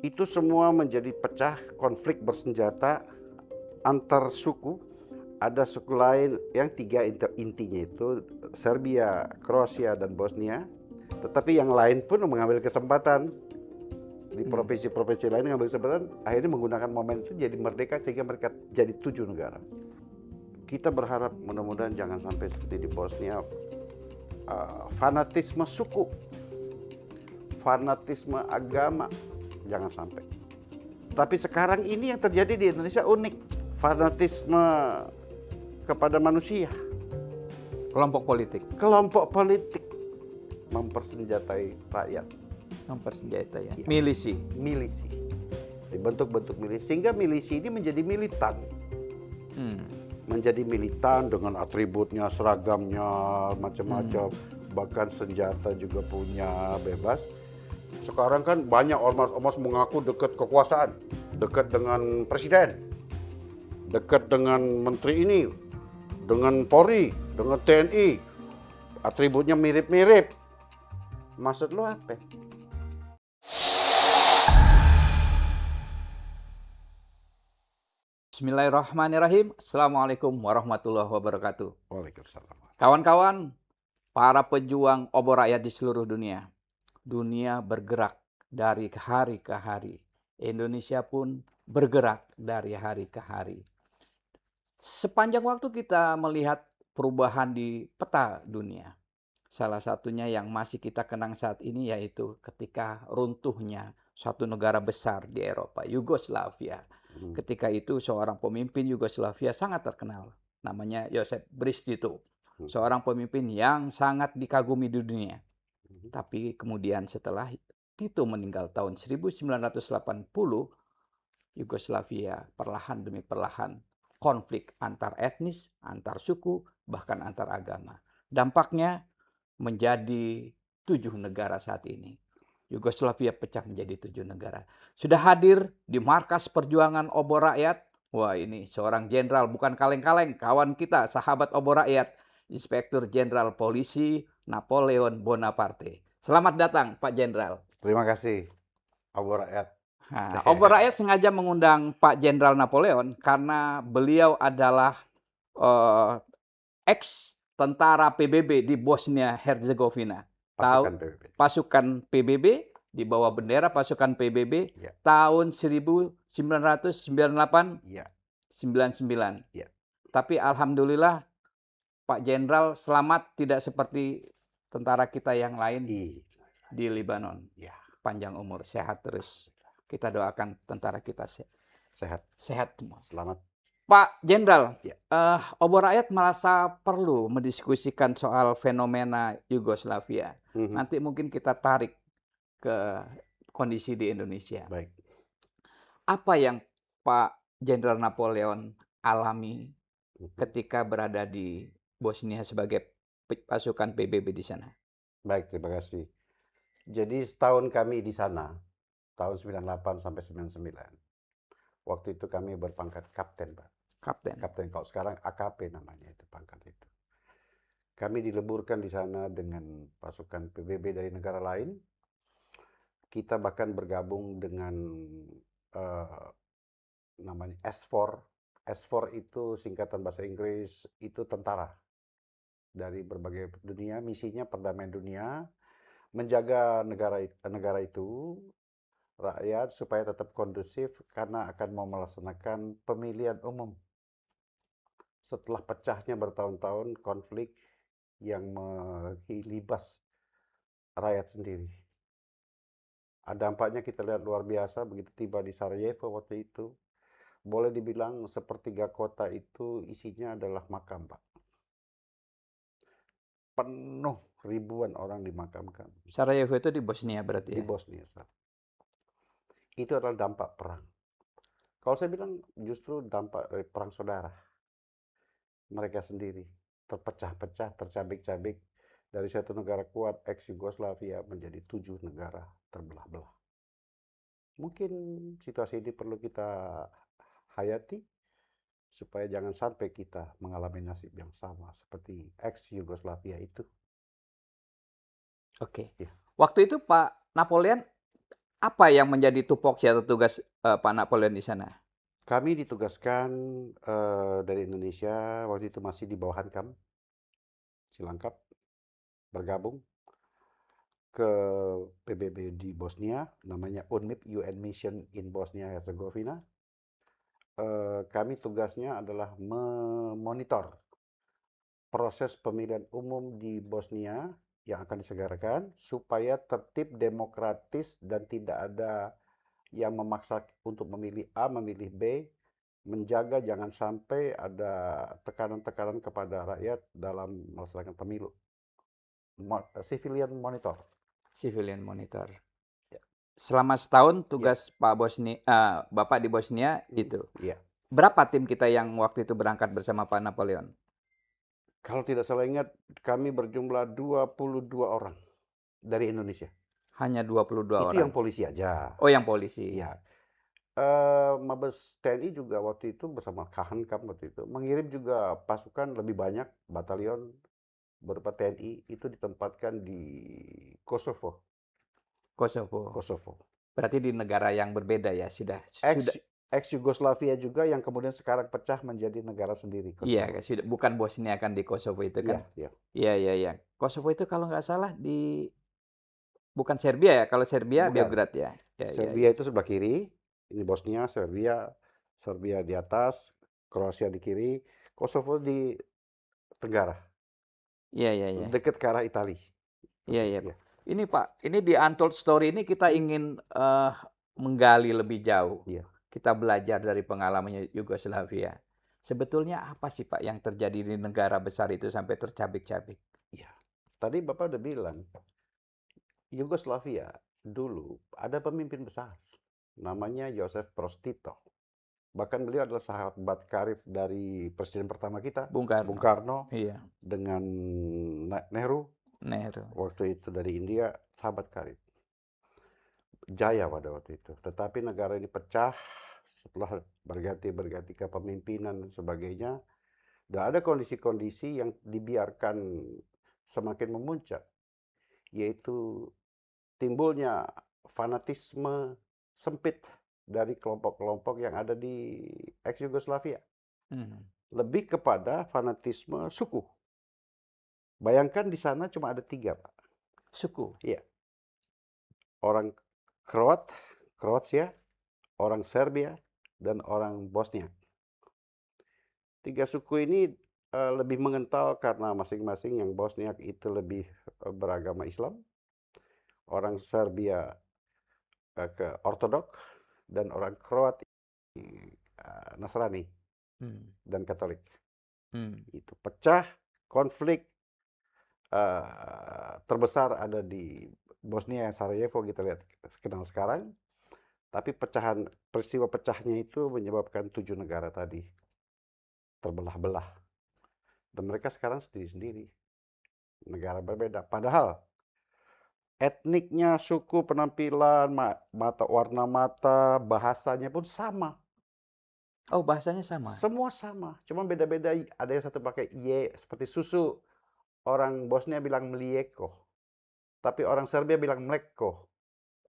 Itu semua menjadi pecah, konflik bersenjata antar suku. Ada suku lain yang tiga intinya itu Serbia, Kroasia, dan Bosnia. Tetapi yang lain pun mengambil kesempatan di provinsi-provinsi lain, mengambil kesempatan akhirnya menggunakan momen itu jadi merdeka sehingga mereka jadi 7 negara. Kita berharap mudah-mudahan jangan sampai seperti di Bosnia, fanatisme suku, fanatisme agama, jangan sampai. Tapi sekarang ini yang terjadi di Indonesia unik, fanatisme kepada manusia. Kelompok politik Kelompok politik mempersenjatai rakyat. mempersenjatai ya. Iya. Milisi. Milisi. Dibentuk-bentuk milisi. Sehingga milisi ini menjadi militan. Menjadi militan dengan atributnya, seragamnya, macam-macam. Bahkan senjata juga punya, bebas. Sekarang kan banyak ormas-ormas mengaku dekat kekuasaan. Dekat dengan presiden. Dekat dengan menteri ini. Dengan Polri. Dengan TNI. Atributnya mirip-mirip. Maksud lo apa? Bismillahirrahmanirrahim. Assalamualaikum warahmatullahi wabarakatuh. Waalaikumsalam. Kawan-kawan, para pejuang obor rakyat di seluruh dunia. Dunia bergerak dari hari ke hari. Indonesia pun bergerak dari hari ke hari. Sepanjang waktu kita melihat perubahan di peta dunia. Salah satunya yang masih kita kenang saat ini yaitu ketika runtuhnya suatu negara besar di Eropa, Yugoslavia. Ketika itu seorang pemimpin Yugoslavia sangat terkenal, namanya Josip Briz Tito. Seorang pemimpin yang sangat dikagumi di dunia. Tapi kemudian setelah Tito meninggal tahun 1980, Yugoslavia perlahan demi perlahan konflik antar etnis, antar suku, bahkan antar agama. Dampaknya menjadi 7 negara saat ini. Yugoslavia pecah menjadi 7 negara. Sudah hadir di markas perjuangan obor rakyat. Wah, ini seorang jenderal, bukan kaleng-kaleng, kawan kita, sahabat obor rakyat, Inspektur Jenderal Polisi Napoleon Bonaparte. Selamat datang, Pak Jenderal. Terima kasih, obor rakyat. Nah, obor rakyat sengaja mengundang Pak Jenderal Napoleon karena beliau adalah ex tentara PBB di Bosnia Herzegovina. Pasukan PBB. Pasukan PBB di bawah bendera pasukan PBB Ya. tahun 1998 Iya. 99. Ya. Tapi alhamdulillah Pak Jenderal selamat, tidak seperti tentara kita yang lain di Lebanon. Ya. Panjang umur, sehat terus. Kita doakan tentara kita Sehat. sehat semua. Selamat. Pak Jenderal, Ya. obor rakyat merasa perlu mendiskusikan soal fenomena Yugoslavia. Nanti mungkin kita tarik ke kondisi di Indonesia. Baik. Apa yang Pak Jenderal Napoleon alami ketika berada di Bosnia sebagai pasukan PBB di sana? Baik, terima kasih. Jadi setahun kami di sana, tahun 98 sampai 99. Waktu itu kami berpangkat kapten, Pak. Kapten, kalau sekarang AKP namanya itu pangkat itu. Kami dileburkan di sana dengan pasukan PBB dari negara lain. Kita bahkan bergabung dengan namanya S4. S4 itu singkatan bahasa Inggris, itu tentara dari berbagai dunia. Misinya perdamaian dunia, menjaga negara itu, rakyat supaya tetap kondusif karena akan mau melaksanakan pemilihan umum. Setelah pecahnya bertahun-tahun konflik yang melibas rakyat sendiri. Dampaknya kita lihat luar biasa begitu tiba di Sarajevo waktu itu. Boleh dibilang sepertiga kota itu isinya adalah makam, Pak. Penuh, ribuan orang dimakamkan. Sarajevo itu di Bosnia berarti Di ya? Bosnia. Itu adalah dampak perang. Kalau saya bilang justru dampak dari perang saudara. Mereka sendiri terpecah-pecah, tercabik-cabik dari satu negara kuat ex-Yugoslavia menjadi 7 negara terbelah-belah. Mungkin situasi ini perlu kita hayati supaya jangan sampai kita mengalami nasib yang sama seperti ex-Yugoslavia itu. Oke. Ya. Waktu itu Pak Napoleon Apa yang menjadi tupoksi atau tugas, Pak Napoleon di sana? Kami ditugaskan, dari Indonesia, waktu itu masih di bawah Hankam, Cilangkap, bergabung ke PBB di Bosnia, namanya UNMIP, UN Mission in Bosnia Herzegovina. Kami tugasnya adalah memonitor proses pemilihan umum di Bosnia yang akan disegerakan supaya tertib, demokratis, dan tidak ada yang memaksa untuk memilih A, memilih B, menjaga jangan sampai ada tekanan-tekanan kepada rakyat dalam melaksanakan pemilu. Civilian monitor. Civilian Monitor. Ya, Selama setahun ya. tugas Bapak di Bosnia itu. Ya. Berapa tim kita yang waktu itu berangkat bersama Pak Napoleon? Kalau tidak salah ingat, kami berjumlah 22 orang dari Indonesia. Hanya 22 Itu orang. yang polisi aja. Oh, yang polisi. Ya. Mabes TNI juga waktu itu bersama Kahankam waktu itu mengirim juga pasukan lebih banyak, batalion berupa TNI itu ditempatkan di Kosovo. Kosovo. Kosovo. Berarti di negara yang berbeda ya, sudah Ex ex Yugoslavia juga yang kemudian sekarang pecah menjadi negara sendiri iya, Kosovo. sudah bukan Bosnia kan di Kosovo itu kan? Iya, iya. Iya, iya, iya. Kosovo itu kalau nggak salah bukan Serbia ya? Kalau Serbia Bukan. Beograd ya? Ya, ya, ya. Serbia itu sebelah kiri, ini Bosnia, Serbia, Serbia di atas, Kroasia di kiri, Kosovo di tenggara, Iya, iya, iya. dekat ke arah Italia. Iya, Oke, iya. iya, Ini Pak, ini di Untold Story ini kita ingin, menggali lebih jauh. iya, Kita belajar dari pengalamannya Yugoslavia. Sebetulnya apa sih Pak yang terjadi di negara besar itu sampai tercabik-cabik? iya. Tadi Bapak udah bilang, Yugoslavia dulu ada pemimpin besar, namanya Joseph Broz Tito. Bahkan beliau adalah sahabat karib dari presiden pertama kita, Bung Bung Karno. Karno, Iya, dengan Nehru, Nehru. waktu itu dari India, sahabat karib. Jaya pada waktu itu. Tetapi negara ini pecah setelah berganti-berganti kepemimpinan dan sebagainya. Dan ada kondisi-kondisi yang dibiarkan semakin memuncak, yaitu timbulnya fanatisme sempit dari kelompok-kelompok yang ada di ex-Yugoslavia. Mhm. Lebih kepada fanatisme suku. Bayangkan di sana cuma ada 3, Pak. Suku. Iya, orang Kroasia, orang Serbia, dan orang Bosnia. 3 suku ini lebih mengental karena masing-masing yang Bosniak itu lebih beragama Islam, orang Serbia ke Ortodok, dan orang Kroat Nasrani Hmm. dan Katolik. Hmm. Itu pecah, konflik terbesar ada di Bosnia, Sarajevo kita lihat kenal sekarang. Tapi peristiwa pecahnya itu menyebabkan 7 negara tadi terbelah-belah. Dan mereka sekarang sendiri-sendiri. Negara berbeda. Padahal etniknya, suku, penampilan, warna mata, bahasanya pun sama. Oh, bahasanya sama? Semua sama. Cuma beda-beda. Ada yang satu pakai Y seperti susu. Orang Bosnia bilang mlijeko. Tapi orang Serbia bilang mleko.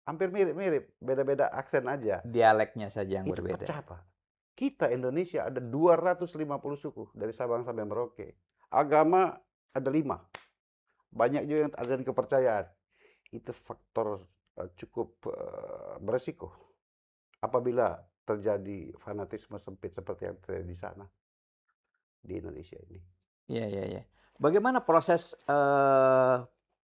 Hampir mirip-mirip. Beda-beda aksen aja. Dialeknya saja yang Itu berbeda. pecah, Pak. Kita Indonesia ada 250 suku dari Sabang sampai Merauke. Agama ada 5. Banyak juga yang ada kepercayaan. Itu faktor cukup beresiko apabila terjadi fanatisme sempit seperti yang terjadi di sana, di Indonesia ini. Iya, iya, iya. Bagaimana proses,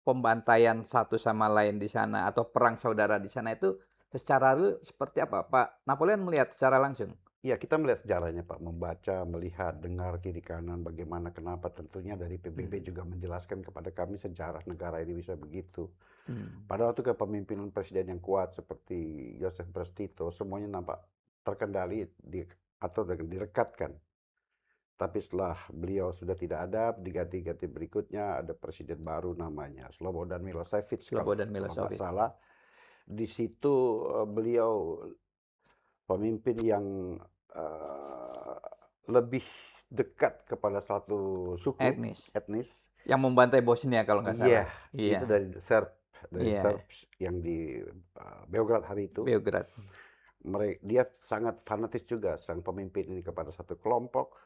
pembantaian satu sama lain di sana atau perang saudara di sana itu secara real seperti apa? Pak Napoleon melihat secara langsung? Ya, kita melihat sejarahnya, Pak, membaca, melihat, dengar kiri kanan bagaimana, kenapa, tentunya dari PBB Mhm. juga menjelaskan kepada kami sejarah negara ini bisa begitu. Mmm. Pada waktu kepemimpinan presiden yang kuat seperti Joseph Broz Tito, semuanya nampak terkendali atau direkatkan. Tapi setelah beliau sudah tidak ada, diganti-ganti berikutnya ada presiden baru namanya Slobodan Milosevic kalau Slobodan kalau nggak Milosevic. salah. Di situ beliau pemimpin yang eh, lebih dekat kepada satu suku Etnis. etnis. Yang membantai Bosnia kalau nggak Iya, salah? itu Iya. dari Serb. dari Iya, Serbs yang di Beograd hari itu. Beograd. Dia sangat fanatis juga sang pemimpin ini kepada satu kelompok,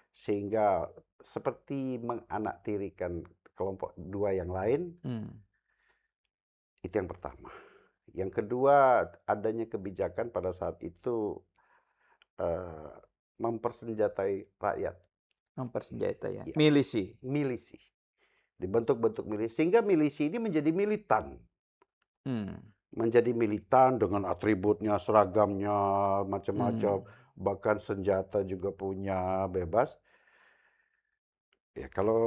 sehingga seperti menganaktirikan kelompok dua yang lain. Hmm. Itu yang pertama. Yang kedua, adanya kebijakan pada saat itu eh, mempersenjatai rakyat, Mempersenjatai ya. ya, Milisi. milisi, dibentuk-bentuk milisi, sehingga milisi ini Hmm. menjadi militan dengan atributnya, seragamnya, macam-macam, Hmm. bahkan senjata juga punya bebas. Ya, kalau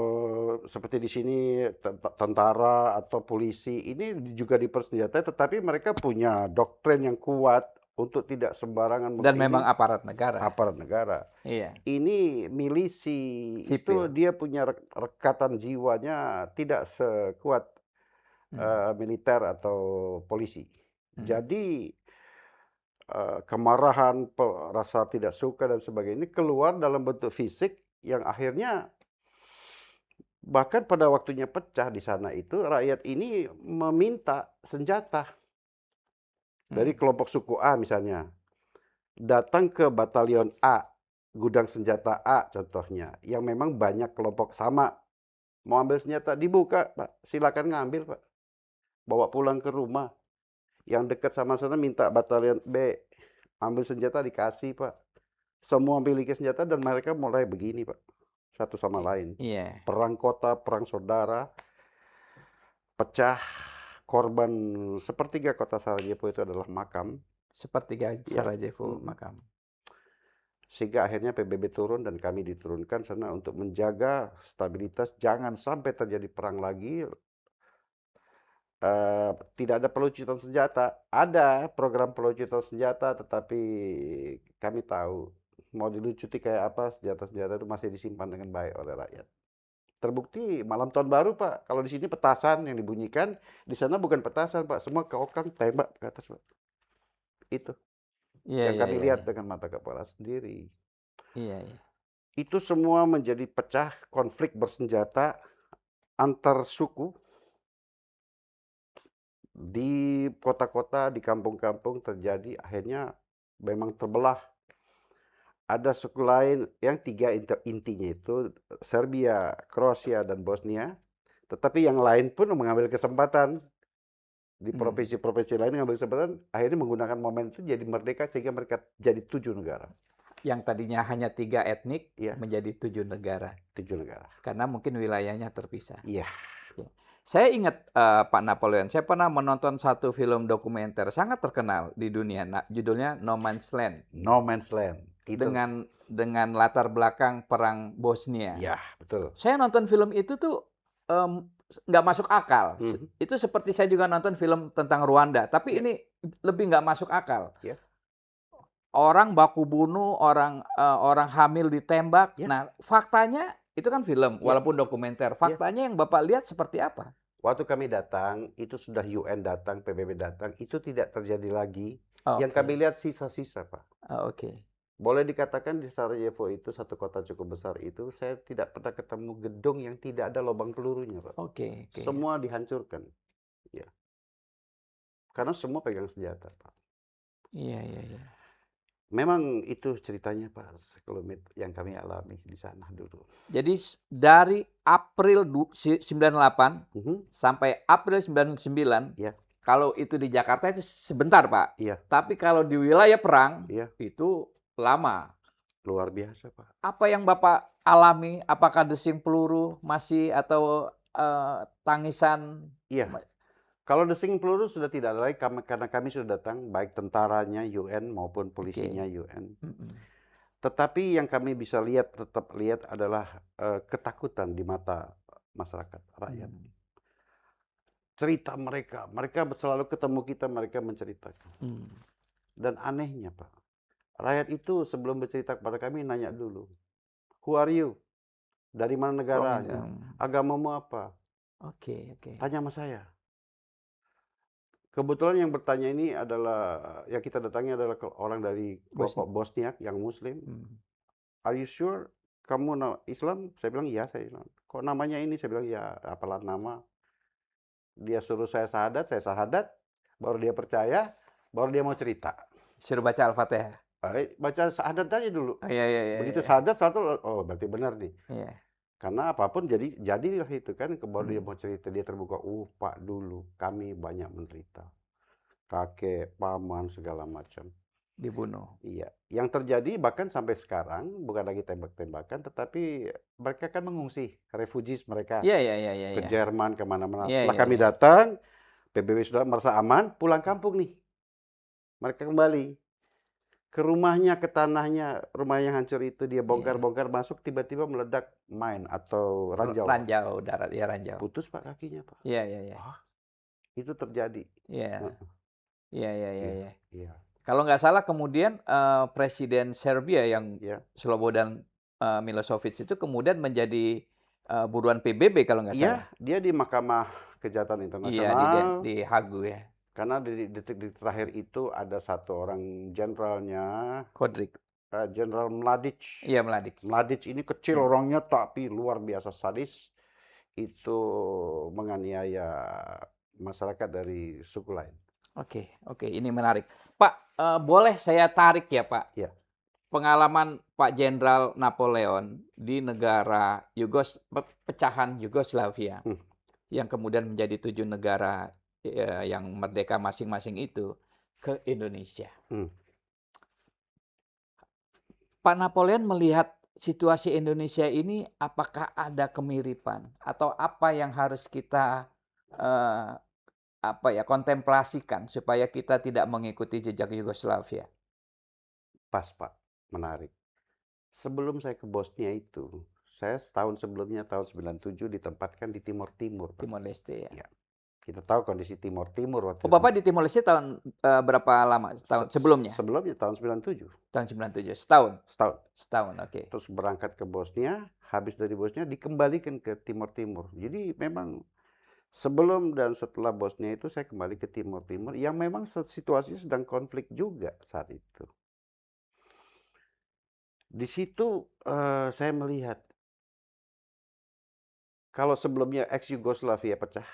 seperti di sini tentara atau polisi ini juga dipersenjatai, tetapi mereka punya doktrin yang kuat untuk tidak sembarangan Dan memang ini aparat negara. aparat negara. Iya, Ini milisi itu sipil. dia punya rekatan jiwanya tidak sekuat Hmm. militer atau polisi. Hmm. Jadi kemarahan, rasa tidak suka dan sebagainya ini keluar dalam bentuk fisik yang akhirnya bahkan pada waktunya pecah di sana itu rakyat ini meminta senjata dari Hmm. kelompok suku A misalnya. Datang ke batalion A, gudang senjata A contohnya, yang memang banyak kelompok sama. Mau ambil senjata, dibuka, Pak. Silakan ngambil, Pak. Bawa pulang ke rumah. Yang dekat sama sana minta batalion B. Ambil senjata dikasih, Pak. Semua memiliki senjata dan mereka mulai begini, Pak. Satu sama lain. Iya, Perang kota, perang saudara, pecah, korban sepertiga kota Sarajevo itu adalah makam. sepertiga Ya. Sarajevo makam. Sehingga akhirnya PBB turun dan kami diturunkan sana untuk menjaga stabilitas, jangan sampai terjadi perang lagi. Tidak ada pelucutan senjata. Ada program pelucutan senjata, tetapi kami tahu mau dilucuti kayak apa, senjata-senjata itu masih disimpan dengan baik oleh rakyat. Terbukti malam tahun baru, Pak. Kalau di sini petasan yang dibunyikan, di sana bukan petasan, Pak. Semua kokang tembak ke atas, Pak. Itu Iya, yang iya, kami iya, lihat iya. dengan mata kepala sendiri. Iya, iya. Itu semua menjadi pecah konflik bersenjata antar suku di kota-kota, di kampung-kampung terjadi. Akhirnya memang terbelah. Ada suku lain yang tiga intinya itu Serbia, Kroasia, dan Bosnia. Tetapi yang lain pun mengambil kesempatan di Hmm. provinsi-provinsi lain mengambil kesempatan, akhirnya menggunakan momen itu jadi merdeka sehingga mereka jadi 7 negara. Yang tadinya hanya 3 etnik Iya, menjadi 7 negara. 7 negara. Karena mungkin wilayahnya terpisah. Iya, Ya. Saya ingat Pak Napoleon, saya pernah menonton satu film dokumenter sangat terkenal di dunia, judulnya No Man's Land, no man's land. Itu, dengan latar belakang perang Bosnia. ya betul. Saya nonton film itu tuh nggak masuk akal. Mhm, Itu seperti saya juga nonton film tentang Rwanda, tapi iya, ini lebih nggak masuk akal. iya, Orang baku bunuh, orang hamil ditembak. iya, Nah, faktanya itu kan film, iya, walaupun dokumenter. iya. Faktanya yang Bapak lihat seperti apa? Waktu kami datang, itu sudah UN datang, PBB datang, itu tidak terjadi lagi. Yang kami Oke, lihat sisa-sisa, Pak. oke, Boleh dikatakan di Sarajevo itu, satu kota cukup besar itu, saya tidak pernah ketemu gedung yang tidak ada lubang pelurunya, Pak. oke, oke. Semua dihancurkan. Ya. Karena semua pegang senjata, Pak. Iya, iya, iya. Memang itu ceritanya, Pak, sekelumit yang kami alami di sana dulu. Jadi dari April 98 Mhm, sampai April 99, iya, kalau itu di Jakarta itu sebentar, Pak. iya, Tapi kalau di wilayah perang iya, itu lama. luar biasa, Pak. Apa yang Bapak alami? Apakah desing peluru masih atau tangisan? Iya. Kalau desing peluru sudah tidak ada lagi karena kami sudah datang, baik tentaranya UN maupun polisinya Oke. UN. Mhm. Tetapi yang kami bisa lihat, tetap lihat adalah ketakutan di mata masyarakat, rakyat. Mmm. Cerita mereka, mereka selalu ketemu kita, mereka menceritakan. Mmm. Dan anehnya, Pak, rakyat itu sebelum bercerita kepada kami nanya dulu, "Who are you? Dari mana From negaranya? Agamamu apa?" oke, oke. Tanya sama saya. Kebetulan yang bertanya ini adalah yang kita datangi adalah orang dari kelompok Bosnya. Bosniak yang Muslim. Mmm. "Are you sure kamu Islam?" Saya bilang, "Iya, saya Islam." "Kok namanya ini?" Saya bilang, "Ya, apalah nama." Dia suruh saya syahadat, baru dia percaya, baru dia mau cerita. Suruh baca Al-Fatihah. Baca syahadat aja dulu. Oh, iya iya iya Begitu iya. syahadat satu, oh berarti benar nih. Iya. Karena apapun jadilah itu kan, baru dia Hmm. mau cerita, dia terbuka. Pak dulu kami banyak menderita, kakek, paman segala macam. Dibunuh. Iya, yang terjadi bahkan sampai sekarang bukan lagi tembak-tembakan, tetapi mereka kan mengungsi, refugees mereka Iya iya iya iya ke iya. Jerman, kemana-mana. Iya Setelah iya kami iya. datang, PBB sudah merasa aman, pulang kampung nih. Mereka kembali ke rumahnya, ke tanahnya, rumah yang hancur itu dia Iya. bongkar-bongkar, masuk tiba-tiba meledak mine atau ranjau. Ranjau darat, ya ranjau. Putus Pak kakinya Pak. Iya iya iya. Hah? Itu terjadi. Iya. Heeh, Iya iya iya iya, iya. iya, Kalau nggak salah kemudian, Presiden Serbia yang iya. Slobodan, Milošević itu kemudian menjadi, buruan PBB kalau nggak Iya, salah. dia di Mahkamah Kejahatan Iya Internasional. di Hagu ya, Karena di detik-detik terakhir itu ada satu orang jenderalnya, Kodrik. Jenderal Mladic. Iya Mladic. Mladic ini kecil Iya. orangnya tapi luar biasa sadis. Itu menganiaya masyarakat dari suku lain. Oke oke, ini menarik. Pak, boleh saya tarik ya Pak, Ya, pengalaman Pak Jenderal Napoleon di negara pecahan Yugoslavia, hmm, yang kemudian menjadi 7 negara, yang merdeka masing-masing itu, ke Indonesia. hmm. Pak Napoleon melihat situasi Indonesia ini apakah ada kemiripan? Atau apa yang harus kita, eee, kontemplasikan supaya kita tidak mengikuti jejak Yugoslavia? Pas Pak, menarik. Sebelum saya ke Bosnia itu, saya setahun sebelumnya tahun 97 ditempatkan di Timor Timur Pak. Timor Leste ya? Ya, kita tahu kondisi Timor Timur Oh waktu itu. Bapak di Timor Leste tahun, berapa lama? Setahun sebelumnya? Sebelumnya tahun 97, Tahun 97, setahun? setahun. Setahun, oke. Terus berangkat ke Bosnia, habis dari Bosnia dikembalikan ke Timor Timur. Jadi memang sebelum dan setelah Bosnia itu saya kembali ke Timor Timur yang memang situasinya sedang konflik juga saat itu. Di situ saya melihat kalau sebelumnya ex Yugoslavia pecah,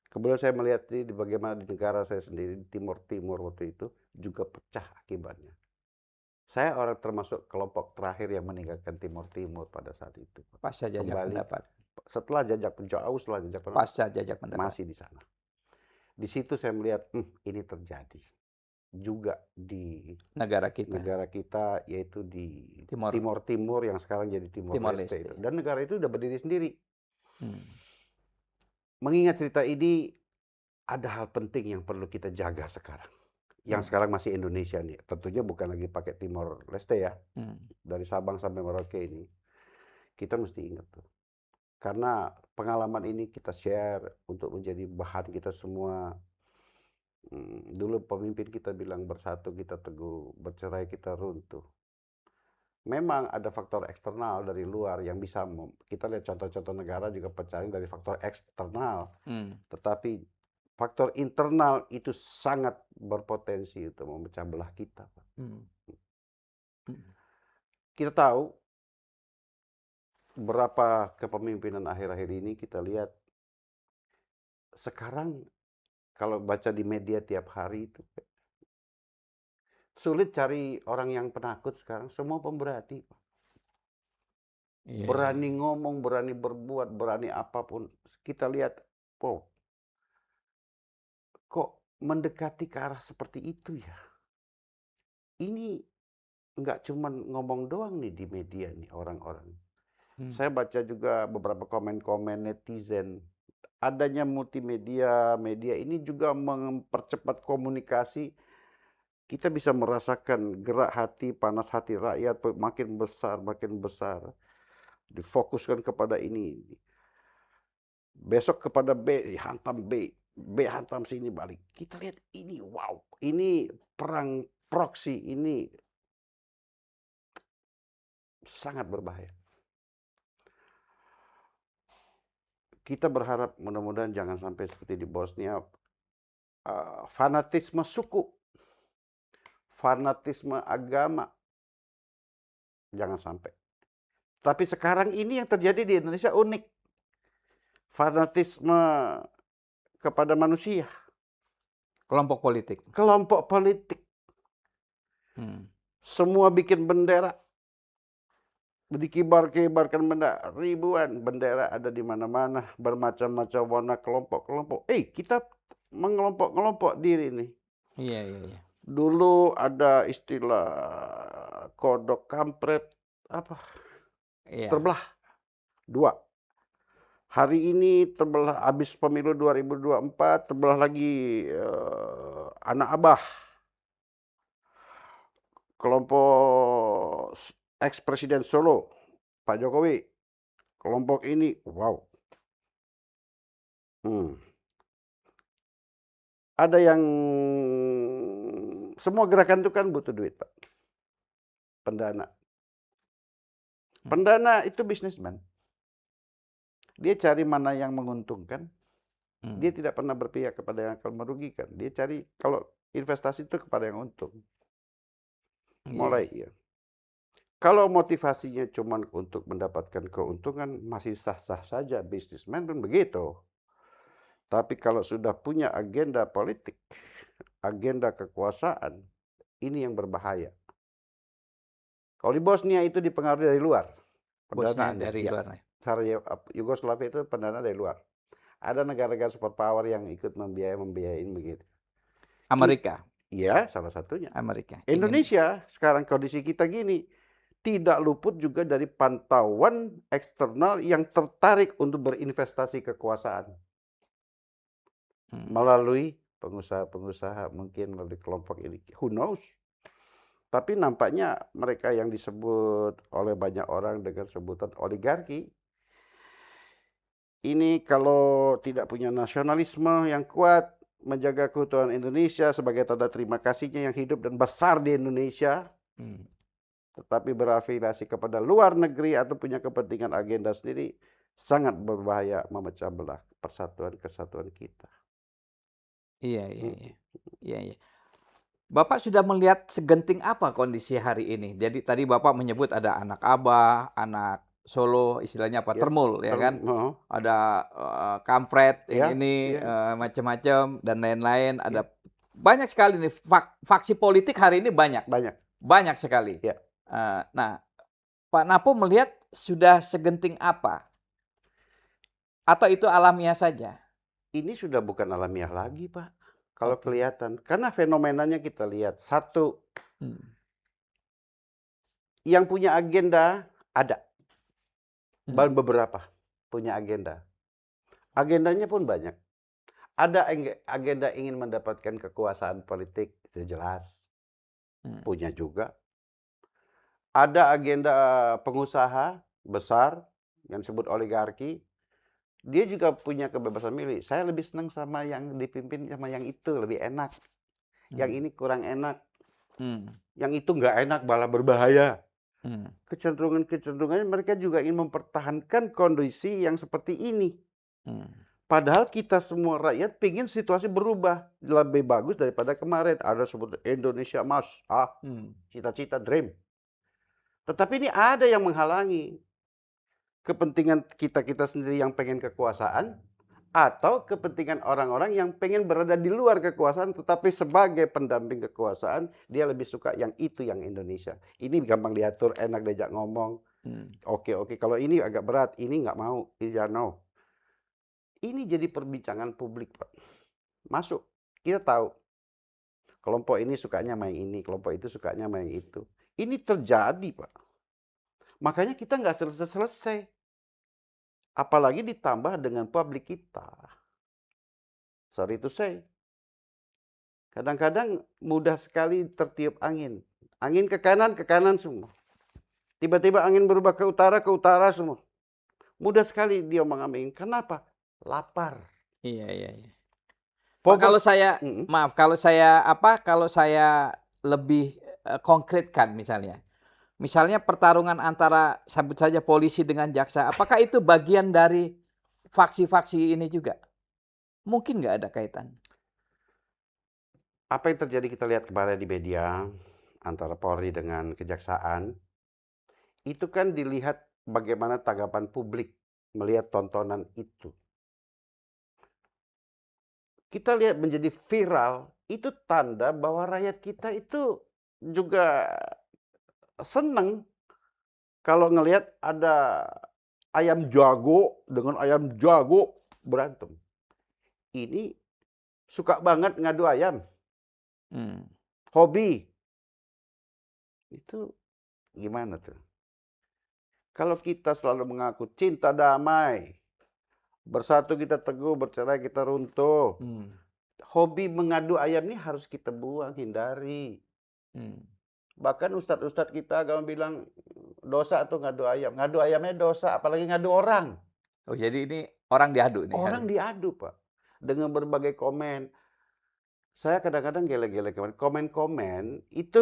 kemudian saya melihat di bagaimana di negara saya sendiri di Timor Timur waktu itu juga pecah akibatnya. Saya orang termasuk kelompok terakhir yang meninggalkan Timor Timur pada saat itu. Pasca jajah Kembali pendapat. setelah jajak jauh setelah jajak pendapat Pasca jajah pendapat. masih di sana. Di situ saya melihat ini terjadi juga di Negara kita, negara kita, yaitu di Timor Timor Timur yang sekarang jadi Timor Timor Leste itu. Leste. Dan negara itu udah berdiri sendiri. Hmm. Mengingat cerita ini, ada hal penting yang perlu kita jaga sekarang. Yang sekarang masih Indonesia nih. Tentunya bukan lagi pakai Timor Leste ya. Dari Sabang sampai Merauke ini. Kita mesti ingat tuh. Karena pengalaman ini kita share untuk menjadi bahan kita semua. Dulu pemimpin kita bilang bersatu kita teguh, bercerai kita runtuh. Memang ada faktor eksternal dari luar yang bisa kita lihat contoh-contoh negara juga pecahnya dari faktor eksternal. Tetapi faktor internal itu sangat berpotensi untuk memecah belah kita, Pak. Kita tahu berapa kepemimpinan akhir-akhir ini kita lihat sekarang kalau baca di media tiap hari itu sulit cari orang yang penakut sekarang, semua pemberani, Pak. Iya, Berani ngomong, berani berbuat, berani apapun. Kita lihat, kok mendekati ke arah seperti itu ya? Ini nggak cuma ngomong doang nih di media nih orang-orang. Saya baca juga beberapa komen-komen netizen. Adanya multimedia, media ini juga mempercepat komunikasi. Kita bisa merasakan gerak hati, panas hati rakyat makin besar, makin besar. Difokuskan kepada ini. Besok kepada B, hantam B. B hantam sini balik. Kita lihat ini, wow. Ini perang proksi, ini sangat berbahaya. Kita berharap mudah-mudahan jangan sampai seperti di Bosnia, fanatisme suku, fanatisme agama, jangan sampai. Tapi sekarang ini yang terjadi di Indonesia unik. Fanatisme kepada manusia, Kelompok politik. kelompok politik. Hmm. Semua bikin bendera, dikibar-kibarkan bendera, ribuan bendera ada di mana-mana, bermacam-macam warna, kelompok-kelompok. Kita mengelompok-ngelompok diri nih. Iya, iya, iya. Dulu ada istilah kodok kampret, apa, Iya. terbelah dua. Hari ini terbelah, habis pemilu 2024, terbelah lagi anak abah. Kelompok ex-presiden Solo, Pak Jokowi. Kelompok ini, wow. Ada yang semua gerakan itu kan butuh duit, Pak. Pendana. Pendana itu bisnismen. Dia cari mana yang menguntungkan. Dia tidak pernah berpihak kepada yang akan merugikan. Dia cari kalau investasi itu kepada yang untung. Mulai ya. Kalau motivasinya cuma untuk mendapatkan keuntungan, masih sah-sah saja, bisnismen kan begitu. Tapi kalau sudah punya agenda politik, agenda kekuasaan, ini yang berbahaya. Kalau di Bosnia itu dipengaruhi dari luar, Bosnya pendanaannya. dari Ya. luar. Yugoslavia itu pendana dari luar. Ada negara-negara superpower yang ikut membiayain begitu. Amerika. Iya, salah satunya. Amerika. Indonesia sekarang kondisi kita gini, tidak luput juga dari pantauan eksternal yang tertarik untuk berinvestasi kekuasaan. Melalui pengusaha-pengusaha, mungkin melalui kelompok ini. Who knows? Tapi nampaknya mereka yang disebut oleh banyak orang dengan sebutan oligarki, ini kalau tidak punya nasionalisme yang kuat, menjaga keutuhan Indonesia sebagai tanda terima kasihnya yang hidup dan besar di Indonesia, tetapi berafiliasi kepada luar negeri atau punya kepentingan agenda sendiri, sangat berbahaya, memecah belah persatuan kesatuan kita. Iya, iya, iya. Iya, iya. Bapak sudah melihat segenting apa kondisi hari ini? Jadi tadi Bapak menyebut ada anak Abah, anak Solo, istilahnya apa, Ya, Termul, ya kan? heeh. Ada kampret, yang Ya, ini iya, macam-macam dan lain-lain. ya, Ada banyak sekali nih faksi politik hari ini banyak, banyak. banyak sekali. Ya. Nah, Pak Napo melihat sudah segenting apa? Atau itu alamiah saja? Ini sudah bukan alamiah lagi, Pak. Kalau Oke. kelihatan, karena fenomenanya kita lihat. Satu, Hmm. yang punya agenda ada. Beberapa punya agenda. Agendanya pun banyak. Ada agenda ingin mendapatkan kekuasaan politik, itu jelas. Punya juga. Ada agenda pengusaha besar yang disebut oligarki. Dia juga punya kebebasan milih. Saya lebih senang sama yang dipimpin sama yang itu, lebih enak. Yang ini kurang enak. Yang itu nggak enak, malah berbahaya. Kecenderungan-kecenderungannya mereka juga ingin mempertahankan kondisi yang seperti ini. Padahal kita semua rakyat pingin situasi berubah. Lebih bagus daripada kemarin. Ada sebut Indonesia Mas. Cita-cita, dream. Tetapi ini ada yang menghalangi. Kepentingan kita-kita sendiri yang pengen kekuasaan, atau kepentingan orang-orang yang pengen berada di luar kekuasaan, tetapi sebagai pendamping kekuasaan, dia lebih suka yang itu, yang Indonesia. Ini gampang diatur, enak diajak ngomong. Oke, kalau ini agak berat, ini nggak mau, ini ya no. Ini jadi perbincangan publik, Pak. Masuk, kita tahu. Kelompok ini sukanya main ini, kelompok itu sukanya main itu. Ini terjadi, Pak. Makanya kita nggak selesai-selesai. Apalagi ditambah dengan publik kita. Sorry to say. Kadang-kadang mudah sekali tertiup angin. Angin ke kanan semua. Tiba-tiba angin berubah ke utara semua. Mudah sekali dia mengambil. Kenapa? Lapar. Iya, iya, iya. Pak, kalau saya, maaf, kalau saya lebih konkretkan misalnya. Misalnya pertarungan antara sebut saja polisi dengan jaksa, apakah itu bagian dari faksi-faksi ini juga? Mungkin nggak ada kaitan. Apa yang terjadi kita lihat kemarin di media antara Polri dengan Kejaksaan, itu kan dilihat bagaimana tanggapan publik melihat tontonan itu. kita lihat menjadi viral, itu tanda bahwa rakyat kita itu juga seneng kalau ngelihat ada ayam jago dengan ayam jago berantem. Ini suka banget ngadu ayam, Hmm. hobi. Itu gimana tuh? Kalau kita selalu mengaku cinta damai, bersatu kita teguh, bercerai kita runtuh. Hmm. Hobi mengadu ayam ini harus kita buang, hindari. Hmm. Bahkan ustadz-ustadz kita agama bilang dosa tuh ngadu ayam. Ngadu ayamnya dosa, apalagi ngadu orang. Oh, jadi ini orang diadu nih hari. Orang diadu, Pak. Dengan berbagai komen. Saya kadang-kadang gelek-gelek komen-komen itu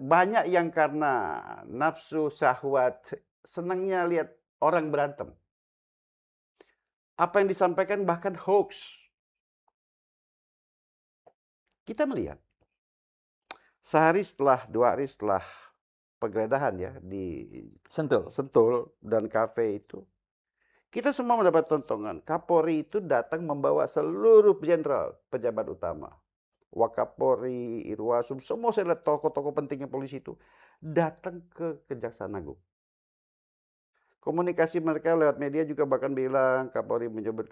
banyak yang karena nafsu syahwat, senangnya lihat orang berantem. Apa yang disampaikan bahkan hoax. Kita melihat sehari setelah, 2 hari setelah penggeledahan ya di Sentul. Sentul dan kafe itu, kita semua mendapat tontonan. Kapolri itu datang membawa seluruh jenderal pejabat utama. Wakapolri, Irwasum, semua saya lihat tokoh-tokoh pentingnya polisi itu datang ke Kejaksaan Agung. Komunikasi mereka lewat media juga bahkan bilang Kapolri menyebut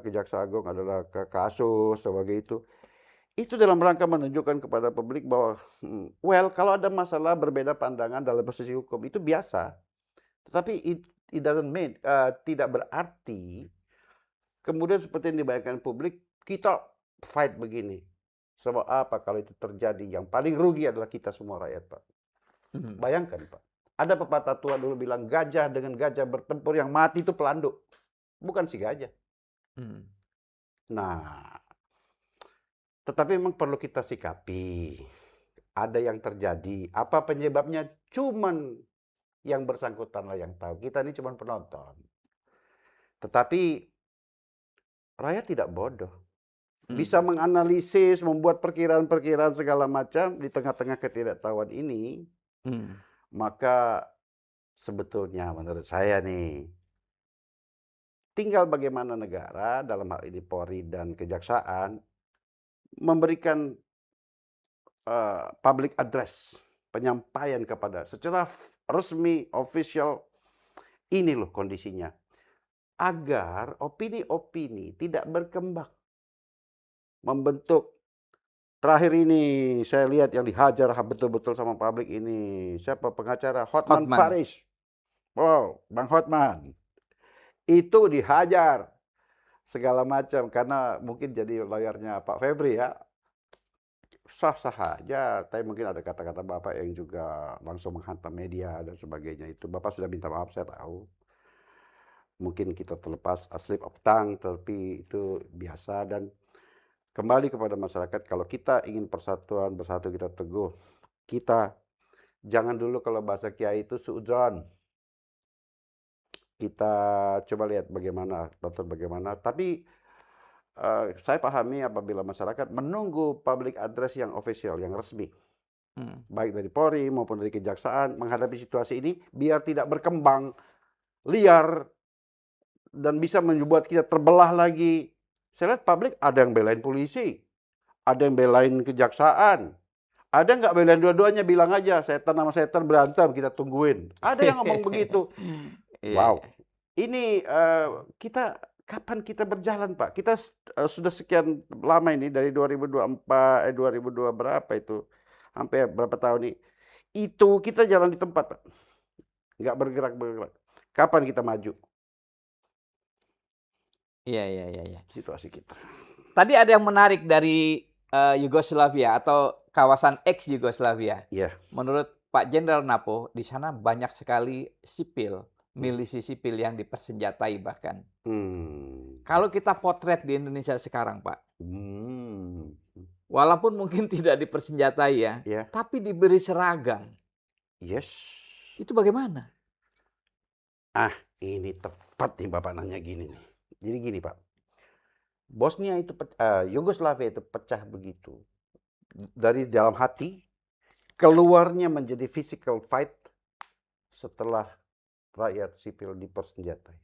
Kejaksaan Agung adalah kasus sebagai itu. Itu dalam rangka menunjukkan kepada publik bahwa, well, kalau ada masalah berbeda pandangan dalam posisi hukum itu biasa. Tetapi it doesn't mean, tidak berarti kemudian seperti yang dibayangkan publik, kita fight begini. Sebab apa kalau itu terjadi? Yang paling rugi adalah kita semua rakyat, Pak. Hmm. Bayangkan, Pak. Ada pepatah tua dulu bilang, gajah dengan gajah bertempur yang mati itu pelanduk. Bukan si gajah. Hmm. Nah, tetapi memang perlu kita sikapi. Ada yang terjadi. Apa penyebabnya? Cuman yang bersangkutanlah yang tahu. Kita ini cuma penonton. Tetapi rakyat tidak bodoh. Bisa menganalisis, membuat perkiraan-perkiraan segala macam di tengah-tengah ketidaktahuan ini. Hmm. Maka sebetulnya menurut saya nih, tinggal bagaimana negara, dalam hal ini Polri dan Kejaksaan, memberikan public address, penyampaian kepada secara resmi, official, ini loh kondisinya. Agar opini-opini tidak berkembang. Membentuk, terakhir ini saya lihat yang dihajar betul-betul sama publik ini, siapa pengacara? Hotman Hotman. Paris. Wow, Bang Hotman. Itu dihajar segala macam karena mungkin jadi lawyernya Pak Febri ya. Sah-sah aja, tapi mungkin ada kata-kata Bapak yang juga langsung menghantam media dan sebagainya itu. Bapak sudah minta maaf, saya tahu. Mungkin kita terlepas slip of tongue, tapi itu biasa. Dan kembali kepada masyarakat, kalau kita ingin persatuan, bersatu kita teguh, kita jangan dulu kalau bahasa kiai itu suudzon. Kita coba lihat bagaimana, tonton bagaimana. Tapi saya pahami apabila masyarakat menunggu public address yang official, yang resmi. Baik dari Polri maupun dari Kejaksaan menghadapi situasi ini biar tidak berkembang liar dan bisa membuat kita terbelah lagi. Saya lihat publik ada yang belain polisi, ada yang belain Kejaksaan, ada nggak belain dua-duanya, bilang aja setan sama setan berantem kita tungguin. Ada yang ngomong begitu. Iya, Wow, iya. ini kita kapan kita berjalan, Pak? Kita sudah sekian lama ini dari 2024, 2002 berapa itu, hampir berapa tahun ini. Itu kita jalan di tempat, Pak. Nggak bergerak-bergerak. Kapan kita maju Iya, iya, iya, iya. situasi kita? Tadi ada yang menarik dari Yugoslavia atau kawasan ex Yugoslavia. Iya. Menurut Pak Jenderal Napo, di sana banyak sekali sipil, milisi sipil yang dipersenjatai bahkan. Kalau kita potret di Indonesia sekarang, Pak, walaupun mungkin tidak dipersenjatai ya, Iya. tapi diberi seragam. Yes. Itu bagaimana? Ini tepat nih Bapak nanya gini nih. Jadi gini, Pak. Bosnia itu, Yugoslavia itu pecah begitu. Dari dalam hati, keluarnya menjadi physical fight setelah rakyat sipil dipersenjatai.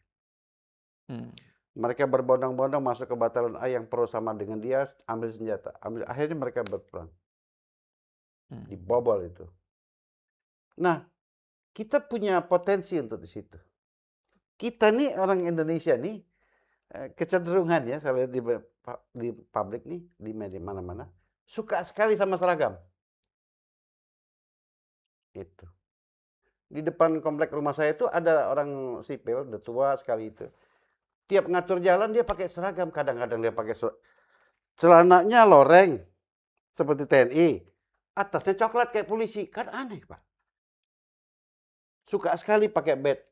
Mereka berbondong-bondong masuk ke batalan A yang pro sama dengan dia, ambil senjata. Akhirnya mereka berperang. Dibobol itu. Nah, kita punya potensi untuk di situ. Kita nih orang Indonesia nih, kecenderungan ya, saya lihat di publik nih, di media mana-mana, suka sekali sama seragam. Itu. Di depan komplek rumah saya itu ada orang sipil, udah tua sekali itu. Tiap ngatur jalan dia pakai seragam, kadang-kadang dia pakai celananya loreng seperti TNI, atasnya coklat kayak polisi, kan aneh Pak. Suka sekali pakai badge.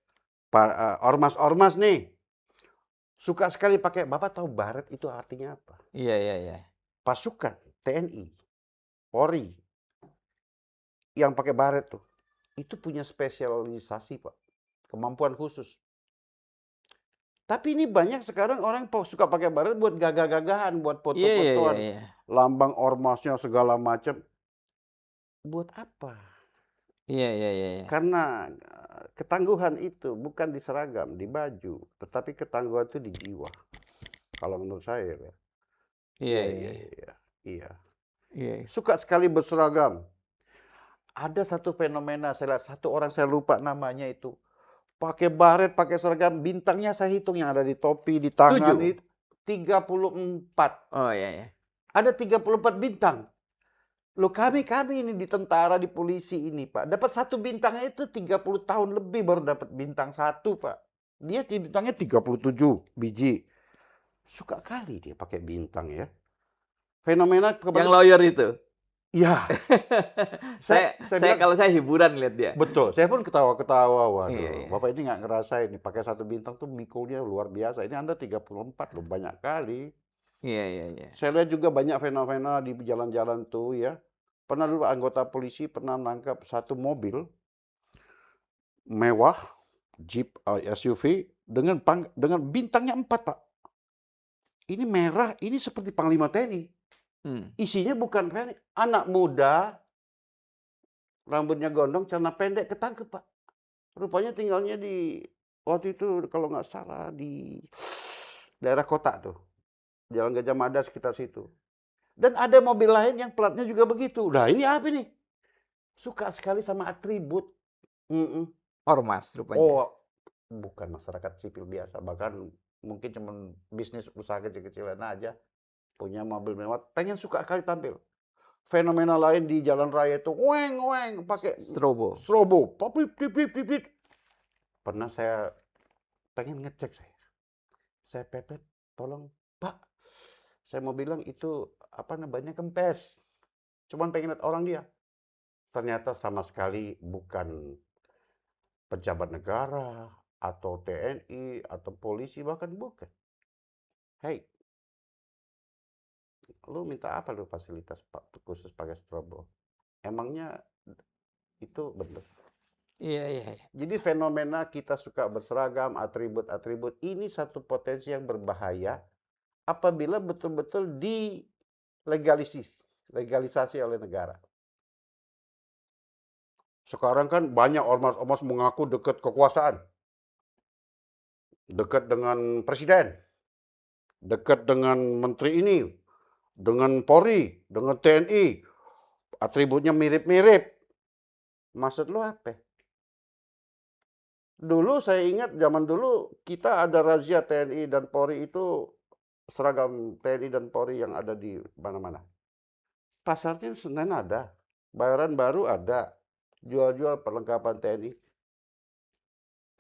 Ormas-ormas nih, suka sekali pakai. Bapak tahu baret itu artinya apa? Iya, iya, iya. Pasukan TNI, Polri yang pakai baret tuh, itu punya spesialisasi Pak, kemampuan khusus. Tapi ini banyak sekarang orang suka pakai baret buat gagah-gagahan, buat Iya, iya, iya, foto-fotoan, iya. lambang ormasnya segala macam. Buat apa? Iya, iya, iya, iya. Karena ketangguhan itu bukan di seragam, di baju, tetapi ketangguhan itu di jiwa. Kalau menurut saya ya. Iya, Iya, iya, iya, iya. iya. Iya. Iya. Suka sekali berseragam. Ada satu fenomena, saya lihat satu orang, saya lupa namanya itu. Pakai baret, pakai seragam, bintangnya saya hitung yang ada di topi, di tangan 7. itu 34. Oh, iya, iya. Ada 34 bintang. Loh kami ini di tentara, di polisi ini Pak. Dapat satu bintangnya itu 30 tahun lebih baru dapat bintang satu Pak. Dia bintangnya 37 biji. Suka kali dia pakai bintang ya. Fenomena Yang kebalik. lawyer itu? Iya. Saya bilang, kalau saya hiburan lihat dia. betul, saya pun ketawa-ketawa. Waduh, Iya, iya. Bapak ini nggak ngerasain nih, pakai satu bintang tuh mikulnya luar biasa. Ini Anda 34 loh, banyak kali. Iya, iya, iya. Saya lihat juga banyak fenomena di jalan-jalan tuh ya. Pernah dulu anggota polisi pernah nangkap satu mobil mewah, Jeep SUV dengan bintangnya 4 Pak. Ini merah, ini seperti Panglima TNI. Isinya bukan TNI, anak muda, rambutnya gondong, celana pendek, ketangkep Pak. Rupanya tinggalnya waktu itu kalau nggak salah di daerah kota tuh. Jalan Gajah Mada sekitar situ. Dan ada mobil lain yang platnya juga begitu. Nah ini apa nih? Suka sekali sama atribut. Ormas rupanya. Oh, bukan masyarakat sipil biasa. Bahkan mungkin cuma bisnis usaha kecil-kecilan aja. Punya mobil mewah, pengen suka kali tampil. Fenomena lain di jalan raya itu, weng, pakai Strobo. Pip. Pernah saya pengen ngecek saya pepet, tolong Pak, saya mau bilang itu apa namanya kempes, cuman pengen lihat orang dia. Ternyata sama sekali bukan pejabat negara atau TNI atau polisi, bahkan bukan. Hei, lu minta apa lu fasilitas khusus pakai strobo? Emangnya itu benar? Iya, iya, iya. Jadi fenomena kita suka berseragam, atribut-atribut ini satu potensi yang berbahaya apabila betul-betul legalisasi oleh negara. Sekarang kan banyak ormas-ormas mengaku dekat kekuasaan, dekat dengan presiden, dekat dengan menteri ini, dengan Polri, dengan TNI, atributnya mirip-mirip. Maksud lu apa? Dulu saya ingat zaman dulu kita ada razia TNI dan Polri itu seragam TNI dan Polri yang ada di mana-mana. Pasarnya Senen ada, Bayoran Baru ada, jual-jual perlengkapan TNI.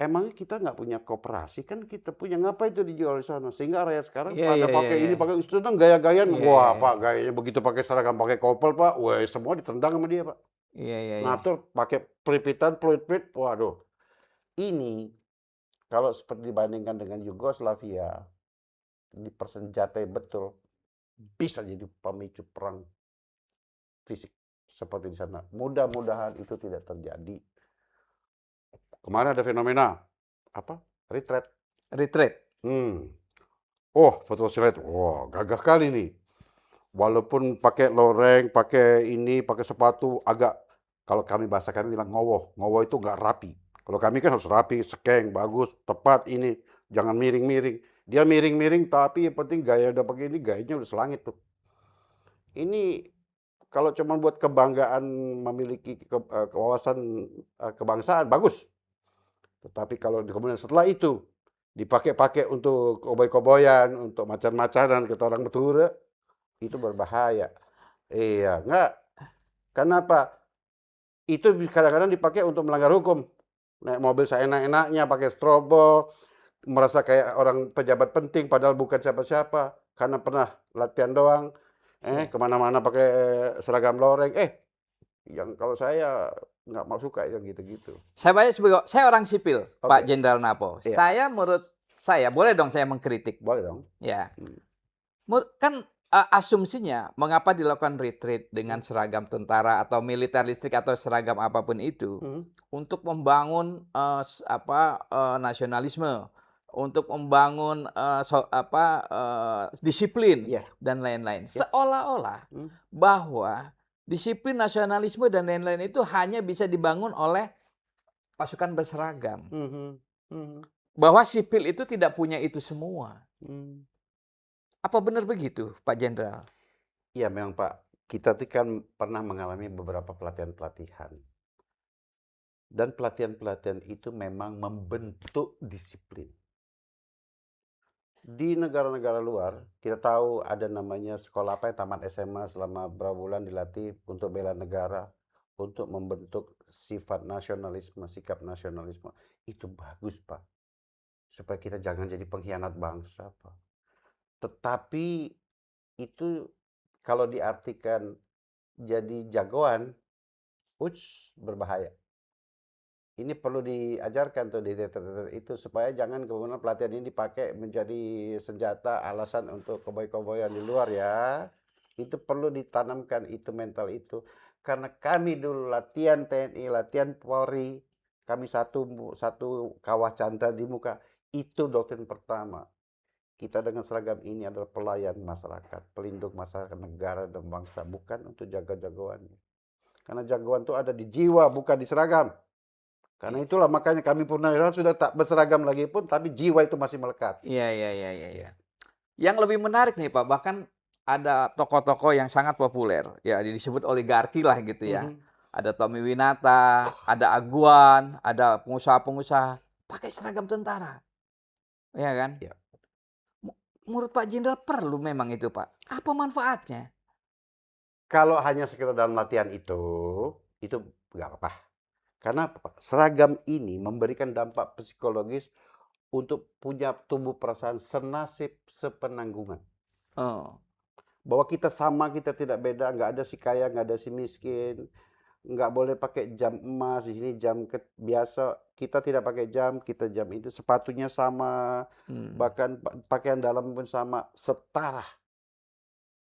Emangnya kita nggak punya koperasi kan kita punya, ngapa itu dijual di sana? Sehingga rakyat sekarang Iya, pada iya, pakai iya, ini, iya. pakai sedang gaya-gayaan. Iya, Wah iya, Pak, iya. gayanya begitu pakai seragam, pakai kopel Pak, wah semua ditendang sama dia Pak. Iya, iya, iya. Ngatur pakai peripitan, peluit-peluit, waduh. Ini kalau seperti dibandingkan dengan Yugoslavia, dipersenjatai betul, bisa jadi pemicu perang fisik seperti di sana. Mudah-mudahan itu tidak terjadi. Kemarin ada fenomena apa? Retreat. Retreat. Oh, foto retreat. Wah, gagah kali nih. Walaupun pakai loreng, pakai ini, pakai sepatu, agak, kalau kami bahasa kami bilang ngowoh. Ngowoh itu nggak rapi. Kalau kami kan harus rapi, sekeng, bagus, tepat ini. Jangan miring-miring. Dia miring-miring tapi yang penting gaya udah begini, gayanya udah selangit tuh. Ini kalau cuma buat kebanggaan memiliki wawasan, kebangsaan bagus. Tetapi kalau kemudian setelah itu dipakai-pakai untuk koboi-koboyan, untuk macan-macanan kata orang Bature, itu berbahaya. Iya, enggak. Kenapa? Itu kadang-kadang dipakai untuk melanggar hukum. Naik mobil seenak-enaknya, pakai strobo, merasa kayak orang pejabat penting padahal bukan siapa-siapa. Karena pernah latihan doang, Iya. kemana-mana pakai seragam loreng. Yang kalau saya nggak mau suka yang gitu-gitu. Saya orang sipil, Pak Oke, Jenderal Napo. iya, Menurut saya, boleh dong saya mengkritik? boleh dong. Ya. Hmm. Kan, asumsinya mengapa dilakukan retreat dengan Hmm. seragam tentara atau militeristik atau seragam apapun itu, Hmm. untuk membangun, nasionalisme, untuk membangun, disiplin Iya, dan lain-lain. iya. Seolah-olah Hmm. bahwa disiplin, nasionalisme dan lain-lain itu hanya bisa dibangun oleh pasukan berseragam. Mhm. Mhm. Bahwa sipil itu tidak punya itu semua. Mmm. Apa benar begitu, Pak Jenderal? Iya memang Pak, kita tuh kan pernah mengalami beberapa pelatihan-pelatihan, dan pelatihan-pelatihan itu memang membentuk disiplin. Di negara-negara luar, kita tahu ada namanya sekolah apa yang tamat SMA selama berapa bulan dilatih untuk bela negara, untuk membentuk sifat nasionalisme, sikap nasionalisme. Itu bagus Pak, supaya kita jangan jadi pengkhianat bangsa Pak. Tetapi itu kalau diartikan jadi jagoan, berbahaya. Ini perlu diajarkan tuh di teater-teater itu supaya jangan kemudian pelatihan ini dipakai menjadi senjata alasan untuk koboi-koboyan di luar ya. Itu perlu ditanamkan itu mental itu. Karena kami dulu latihan TNI, latihan Polri, kami satu satu kawah canda di muka. Itu doktrin pertama. Kita dengan seragam ini adalah pelayan masyarakat, pelindung masyarakat, negara dan bangsa, bukan untuk jaga-jagoan. Karena jagoan itu ada di jiwa, bukan di seragam. Karena itulah makanya kami Purnawirawan sudah tak berseragam lagi pun, tapi jiwa itu masih melekat. Iya, iya, iya, iya, Ya. iya. Yang lebih menarik nih Pak, bahkan ada tokoh-tokoh yang sangat populer, ya disebut oligarki lah gitu ya. Mhm. Ada Tommy Winata, ada Aguan, ada pengusaha-pengusaha pakai seragam tentara, ya kan? Ya. Mu Menurut Pak Jenderal perlu memang itu Pak? Apa manfaatnya? Kalau hanya sekedar dalam latihan itu nggak apa-apa. Karena apa? Seragam ini memberikan dampak psikologis untuk punya tumbuh perasaan senasib sepenanggungan. Oh, Bahwa kita sama, kita tidak beda, nggak ada si kaya, nggak ada si miskin. Nggak boleh pakai jam emas, di sini jam biasa, kita tidak pakai jam, kita jam itu, sepatunya sama, hmm. bahkan pakaian dalam pun sama, setara,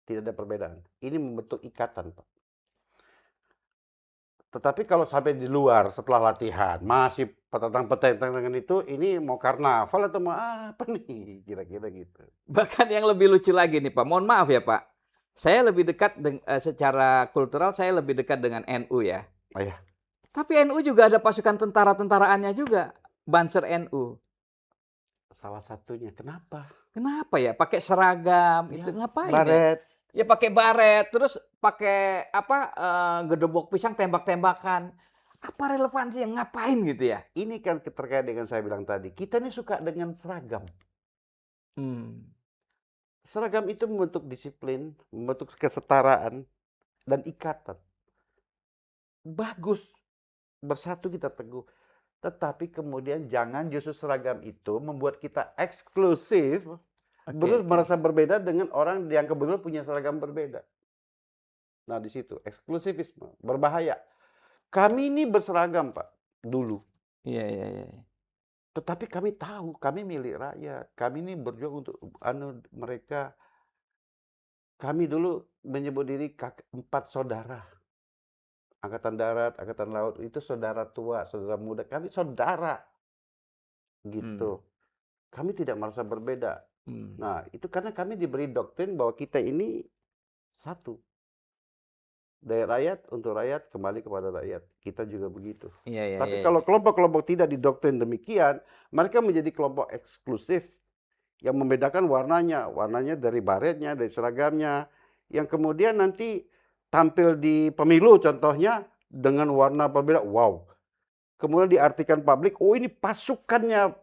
tidak ada perbedaan. Ini membentuk ikatan, Pak. Tetapi kalau sampai di luar setelah latihan, masih petentang-petentang dengan itu, ini mau karnaval atau mau apa nih? Kira-kira gitu. Bahkan yang lebih lucu lagi nih Pak, mohon maaf ya Pak, saya lebih dekat secara kultural saya lebih dekat dengan NU ya. Oh ya, Tapi NU juga ada pasukan tentara-tentaraannya juga, Banser NU. salah satunya. Kenapa? Kenapa ya pakai seragam itu, Ya, ngapain ya? baret. Ya pakai baret, terus pakai apa, gedobok pisang tembak-tembakan. Apa relevansinya, ngapain gitu ya? Ini kan terkait dengan saya bilang tadi, kita ini suka dengan seragam. Mmm, Seragam itu membentuk disiplin, membentuk kesetaraan, dan ikatan. Bagus, bersatu kita teguh. Tetapi kemudian jangan justru seragam itu membuat kita eksklusif, oke, oke. merasa berbeda dengan orang yang kebetulan punya seragam berbeda. Nah di situ, eksklusivisme, berbahaya. Kami ini berseragam Pak, dulu. Iya, iya, iya. Tetapi kami tahu, kami milik rakyat. Kami ini berjuang untuk mereka. Kami dulu menyebut diri empat saudara. Angkatan Darat, Angkatan Laut, itu saudara tua, saudara muda, kami saudara, Mmm, gitu. Kami tidak merasa berbeda. mmm. Nah, itu karena kami diberi doktrin bahwa kita ini satu. Dari rakyat, untuk rakyat, kembali kepada rakyat. Kita juga begitu. Iya, iya, Tapi iya, kalau iya. kelompok-kelompok tidak didoktrin demikian, mereka menjadi kelompok eksklusif Yang membedakan warnanya dari baretnya, dari seragamnya. Yang kemudian nanti tampil di pemilu contohnya dengan warna berbeda, wow. Kemudian diartikan publik, oh ini pasukannya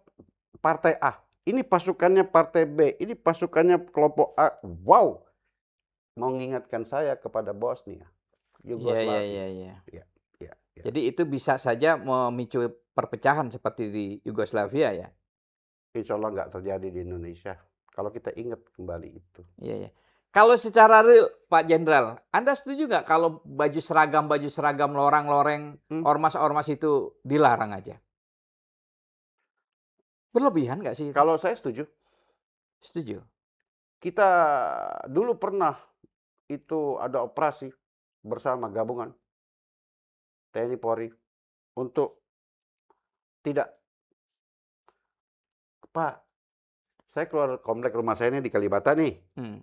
partai A, ini pasukannya partai B, ini pasukannya kelompok A, wow. Mengingatkan saya kepada Bosnia, Iya, iya, Yugoslavia. iya, iya. Ya, ya, ya. Jadi itu bisa saja memicu perpecahan seperti di Yugoslavia ya? Insya Allah nggak terjadi di Indonesia. Kalau kita ingat kembali itu. Iya, iya. Kalau secara real, Pak Jenderal, Anda setuju nggak kalau baju seragam lorang-loreng, Hmm. ormas-ormas itu dilarang aja? Berlebihan nggak sih itu? Kalau saya setuju. Setuju? Kita dulu pernah itu ada operasi bersama gabungan TNI Polri untuk tidak, Pak, saya keluar komplek rumah saya ini di Kalibata nih.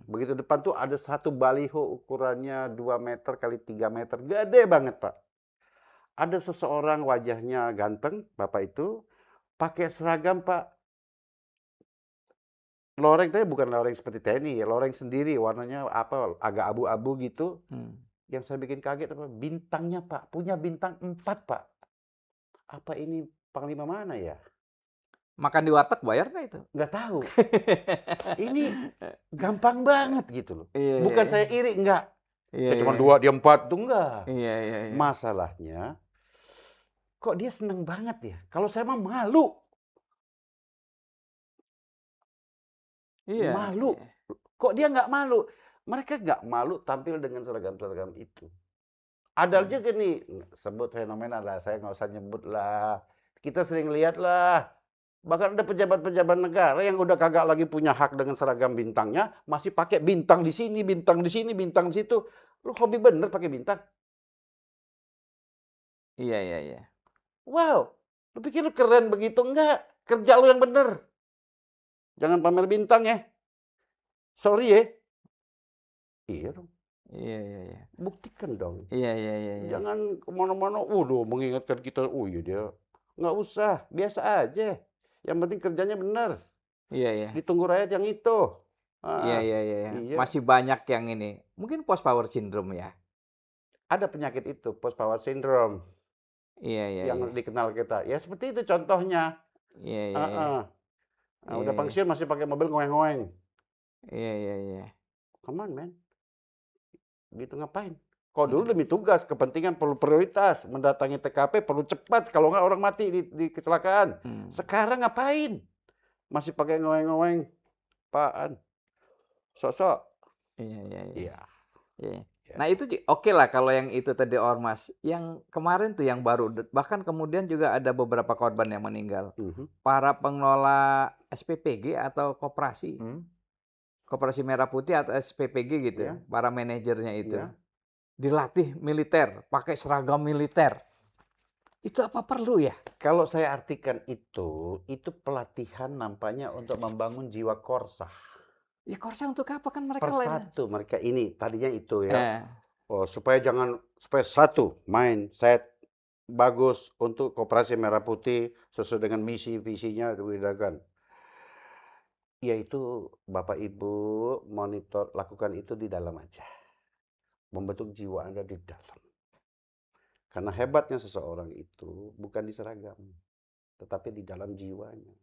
Begitu depan tuh ada satu baliho ukurannya 2 meter kali 3 meter. Gede banget, Pak. Ada seseorang wajahnya ganteng, Bapak itu, pakai seragam, Pak. Loreng tapi bukan loreng seperti TNI ya, loreng sendiri warnanya apa, agak abu-abu gitu. Yang saya bikin kaget apa, bintangnya, Pak. Punya bintang 4, Pak. Apa ini panglima mana ya? Makan di warteg bayar nggak itu? Nggak tahu. Ini gampang banget gitu loh. Iya, iya, Bukan iya. saya iri, enggak. Iya, Saya cuma iya. 2, dia 4, tuh enggak. Iya, iya, iya. Masalahnya, kok dia seneng banget ya? Kalau saya mah malu. Iya, Malu. iya. Kok dia nggak malu? Mereka nggak malu tampil dengan seragam-seragam itu. Ada juga nih, sebut fenomena lah, saya nggak usah nyebut lah. Kita sering lihat lah. Bahkan ada pejabat-pejabat negara yang udah kagak lagi punya hak dengan seragam bintangnya, masih pakai bintang di sini, bintang di sini, bintang di situ. Lu hobi bener pakai bintang? Iya, iya, iya. Wow, lu pikir lu keren begitu? Enggak, kerja lu yang bener. Jangan pamer bintang ya. Sorry ya. Iya dong, Iya, iya, iya. buktikan dong. Iya, iya, iya, iya. Jangan kemana-mana, waduh mengingatkan kita, oh iya dia. Nggak usah, biasa aja. Yang penting kerjanya benar. Iya, iya. Ditunggu rakyat yang itu. Iya, Ah, iya, iya, iya. iya. Masih banyak yang ini, mungkin post power syndrome ya? Ada penyakit itu, post power syndrome, Iya, iya, yang iya. dikenal kita. Ya seperti itu contohnya. Iya, iya, iya. Heeh. Nah, Iya, udah iya. pensiun masih pakai mobil ngoeng-ngoeng. Iya, iya, iya. Come on, man. Gitu ngapain? Kalau dulu demi tugas, kepentingan perlu prioritas, mendatangi TKP perlu cepat, kalau nggak orang mati di kecelakaan. Sekarang ngapain? Masih pakai ngoeng-ngoeng, apaan? Sok-sok. Iya, iya, iya. Iya. Iya. Ya. Nah itu oke lah kalau yang itu tadi ormas. Yang kemarin tuh yang baru, bahkan kemudian juga ada beberapa korban yang meninggal. Para pengelola SPPG atau koperasi. Koperasi Merah Putih atau SPPG gitu, Iya. para manajernya itu. Iya. Dilatih militer, pakai seragam militer. Itu apa perlu ya? Kalau saya artikan itu pelatihan nampaknya untuk membangun jiwa korsa. Ya korsa untuk apa kan mereka lain? Persatu mereka ini, tadinya itu ya. Eh, Oh, supaya satu mindset bagus untuk Koperasi Merah Putih sesuai dengan misi visinya dibedakan. Yaitu Bapak Ibu monitor, lakukan itu di dalam aja. Membentuk jiwa Anda di dalam. Karena hebatnya seseorang itu bukan di seragam, tetapi di dalam jiwanya.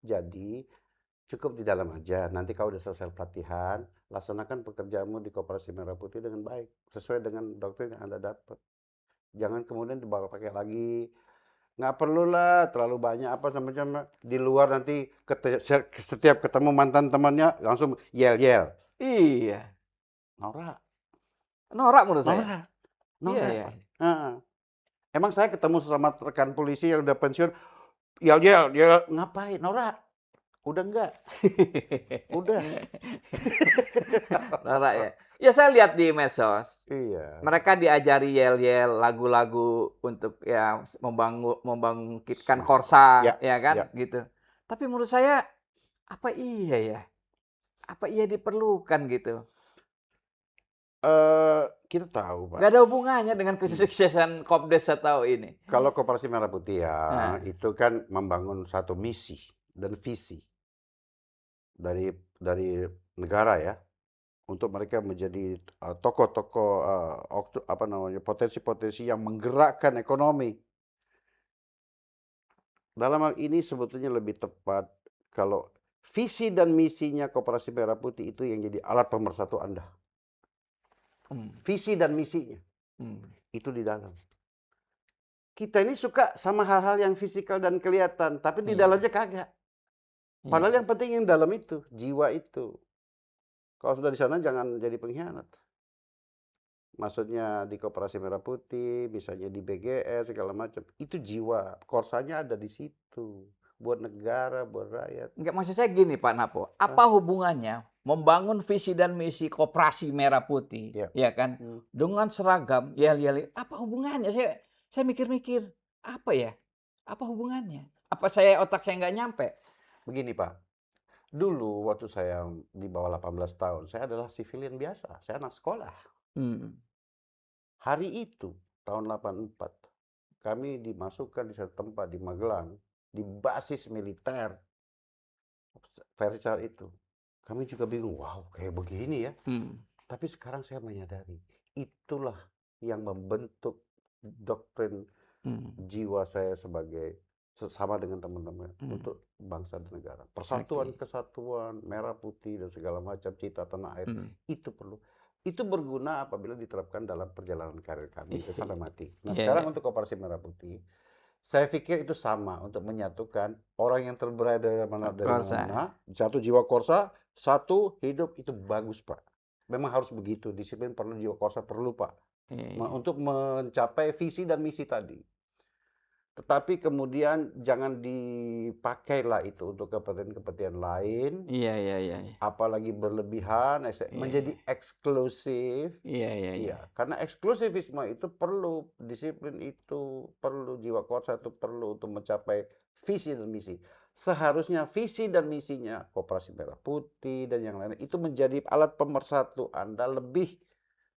Jadi cukup di dalam aja. Nanti kalau udah selesai pelatihan, laksanakan pekerjaanmu di Koperasi Merah Putih dengan baik, sesuai dengan doktrin yang Anda dapat. Jangan kemudian dibawa pakai lagi. Nggak perlulah terlalu banyak apa macam di luar nanti setiap ketemu mantan temannya langsung yel-yel. iya. Norak. Norak menurut saya. Norak. Iya, Norak, iya. Pak. Emang saya ketemu sesama rekan polisi yang udah pensiun, yel-yel, dia ngapain? Norak. Udah enggak? Udah. Norak ya. Ya saya lihat di medsos. Iya. Mereka diajari yel-yel lagu-lagu untuk ya membangkitkan korsa, Ya, ya kan, ya. gitu. Tapi menurut saya apa iya ya? Apa iya diperlukan gitu? Kita tahu, Pak. Nggak ada hubungannya dengan kesuksesan Kopdes atau ini. Kalau Koperasi Merah Putih ya, Nah. itu kan membangun satu misi dan visi. dari negara ya, untuk mereka menjadi tokoh-tokoh potensi-potensi yang menggerakkan ekonomi. Dalam hal ini sebetulnya lebih tepat kalau visi dan misinya Koperasi Merah Putih itu yang jadi alat pemersatu Anda. Visi dan misinya itu di dalam. Kita ini suka sama hal-hal yang fisikal dan kelihatan, tapi di dalamnya kagak. Padahal yang penting yang dalam itu, jiwa itu. Kalau sudah di sana jangan jadi pengkhianat. Maksudnya di Koperasi Merah Putih, misalnya di BGS segala macam, itu jiwa, korsanya ada di situ, buat negara, buat rakyat. Enggak, maksud saya gini Pak Napo, apa hubungannya membangun visi dan misi Koperasi Merah Putih, ya kan, dengan seragam, yel-yel, apa hubungannya? Saya mikir-mikir, apa ya? Apa hubungannya? Apa otak saya nggak nyampe? Begini Pak, dulu waktu saya di bawah 18 tahun, saya adalah sivilian biasa, saya anak sekolah. Hari itu, tahun 84, kami dimasukkan di satu tempat di Magelang, di basis militer versi saat itu. Kami juga bingung, wow kayak begini ya. Tapi sekarang saya menyadari, itulah yang membentuk doktrin jiwa saya sebagai sesama dengan teman-teman untuk bangsa dan negara. Persatuan, kesatuan, merah putih dan segala macam, cita tanah air, itu perlu. Itu berguna apabila diterapkan dalam perjalanan karir kami sampai mati. Nah sekarang untuk Koperasi Merah Putih, saya pikir itu sama untuk menyatukan orang yang terberai dari mana, satu jiwa korsa, satu hidup, itu bagus Pak. Memang harus begitu, disiplin perlu, jiwa korsa perlu Pak. Untuk mencapai visi dan misi tadi. Tetapi kemudian jangan dipakailah itu untuk kepentingan lain. Apalagi berlebihan, menjadi eksklusif. Karena eksklusivisme itu perlu, disiplin itu perlu, jiwa korsa itu perlu untuk mencapai visi dan misi. Seharusnya visi dan misinya Koperasi Merah Putih dan yang lain itu menjadi alat pemersatu Anda lebih.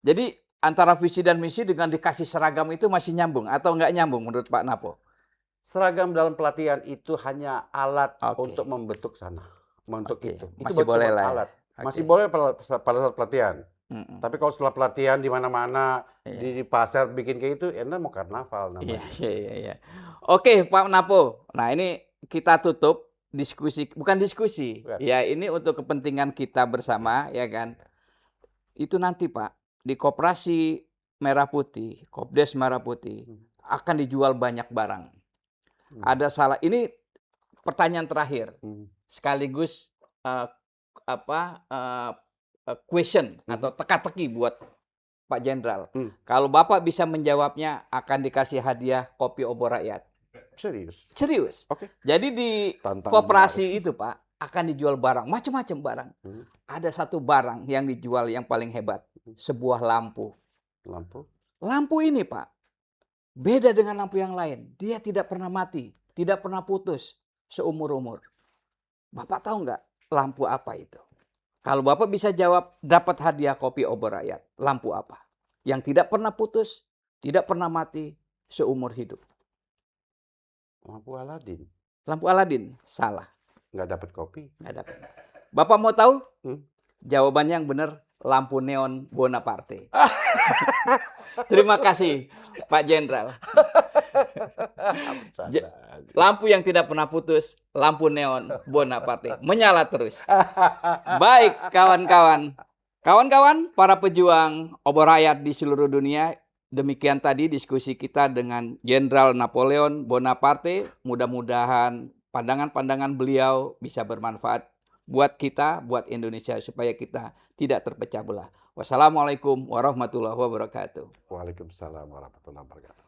Jadi antara visi dan misi dengan dikasih seragam itu masih nyambung atau nggak nyambung menurut Pak Napo? Seragam dalam pelatihan itu hanya alat untuk membentuk sana, untuk itu. Masih boleh lah. Alat. Masih boleh pada saat pelatihan. Tapi kalau setelah pelatihan di mana-mana, di pasar bikin kayak itu, Anda mau karnaval namanya. Oke, Pak Napo. Nah, ini kita tutup diskusi, bukan diskusi. Ya, ini untuk kepentingan kita bersama, ya kan. Itu nanti, Pak, di Koperasi Merah Putih, Kopdes Merah Putih akan dijual banyak barang. Ada salah, ini pertanyaan terakhir, sekaligus question atau teka-teki buat Pak Jenderal. Kalau Bapak bisa menjawabnya, akan dikasih hadiah kopi obor rakyat. Serius? Serius. Oke. Jadi di koperasi itu Pak, akan dijual barang, macam-macam barang. Ada satu barang yang dijual yang paling hebat, sebuah lampu. Lampu ini Pak, beda dengan lampu yang lain. Dia tidak pernah mati, tidak pernah putus seumur-umur. Bapak tahu nggak lampu apa itu? Kalau Bapak bisa jawab, dapat hadiah kopi obor rakyat. Lampu apa? Yang tidak pernah putus, tidak pernah mati seumur hidup. Lampu Aladin. Lampu Aladin? Salah. Nggak dapat kopi. Nggak dapat. Bapak mau tahu? Jawabannya yang benar, lampu neon Bonaparte. Terima kasih Pak Jenderal. Lampu yang tidak pernah putus, lampu neon Bonaparte, menyala terus. Baik kawan-kawan. Kawan-kawan, para pejuang obor rakyat di seluruh dunia, demikian tadi diskusi kita dengan Jenderal Napoleon Bonaparte. Mudah-mudahan pandangan-pandangan beliau bisa bermanfaat buat kita, buat Indonesia, supaya kita tidak terpecah belah. Wassalamualaikum warahmatullahi wabarakatuh. Waalaikumsalam warahmatullahi wabarakatuh.